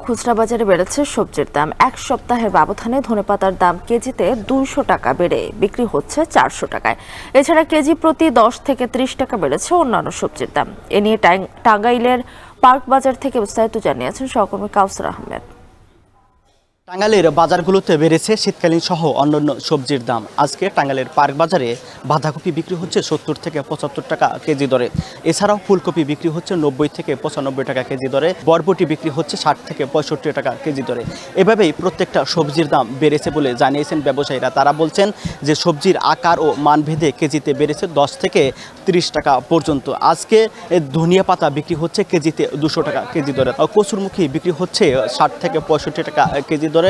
খুচরা বাজারে বেড়েছে সবজির দাম। এক সপ্তাহের ব্যবধানে ধনেপাতার দাম কেজিতে 200 টাকা বেড়ে বিক্রি হচ্ছে 400 টাকায়। এছাড়া কেজি প্রতি 10 থেকে 30 টাকা বেড়েছে অন্যান্য সবজির দাম। এ নিয়ে টাঙ্গাইলের পার্ক বাজার থেকে বিস্তারিত জানিয়েছেন সহকর্মী কাউসার আহমেদ। টাঙ্গাইলের বাজারগুলোতে বেড়েছে শীতকালীন সহ অন্যান্য সবজির দাম। আজকে টাঙ্গাইলের পার্ক বাজারে বাঁধাকপি বিক্রি হচ্ছে 70 থেকে 75 টাকা কেজি দরে। এছাড়াও ফুলকপি বিক্রি হচ্ছে 90 থেকে 95 টাকা কেজি দরে। বরবটি বিক্রি হচ্ছে 60 থেকে 65 টাকা কেজি দরে। এভাবেই প্রত্যেকটা সবজির দাম বেড়েছে বলে জানিয়েছেন ব্যবসায়ীরা। তারা বলছেন যে সবজির আকার ও মানভেদে কেজিতে বেড়েছে 10 থেকে 30 টাকা পর্যন্ত। আজকে ধনিয়া পাতা বিক্রি হচ্ছে কেজিতে 200 টাকা কেজি দরে। কচুরমুখী বিক্রি হচ্ছে 60 থেকে 65 টাকা কেজি দরে।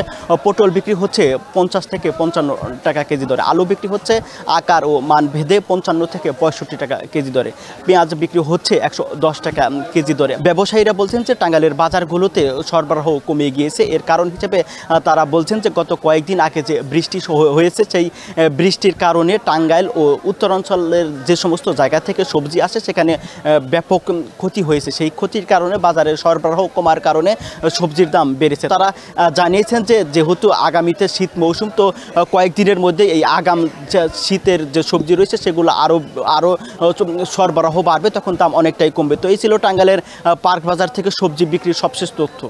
পটল বিক্রি হচ্ছে 50 থেকে 55 টাকা কেজি দরে। আলু বিক্রি হচ্ছে আকার ও মান ভেদে 55 থেকে 65 টাকা কেজি দরে। পেঁয়াজ বিক্রি হচ্ছে 110 টাকা কেজি দরে। ব্যবসায়ীরা বলছেন যে টাঙ্গাইলের বাজারগুলোতে সরবরাহ কমে গিয়েছে। এর কারণ হিসেবে তারা বলছেন যে গত কয়েকদিন আগে যে বৃষ্টি হয়েছে, সেই বৃষ্টির কারণে টাঙ্গাইল ও উত্তরাঞ্চলের যে সমস্ত জায়গা থেকে সবজি আসে সেখানে ব্যাপক ক্ষতি হয়েছে। সেই ক্ষতির কারণে বাজারের সরবরাহ কমার কারণে সবজির দাম বেড়েছে। তারা জানিয়েছেন যে যেহেতু আগামীতে শীত মৌসুম, তো কয়েকদিনের মধ্যে এই আগাম শীতের যে সবজি রয়েছে সেগুলো আরও সরবরাহ বাড়বে, তখন দাম অনেকটাই কমবে। তো এই ছিল টাঙ্গাইলের পার্ক বাজার থেকে সবজি বিক্রির সবশেষ তথ্য।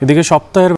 এদিকে সপ্তাহের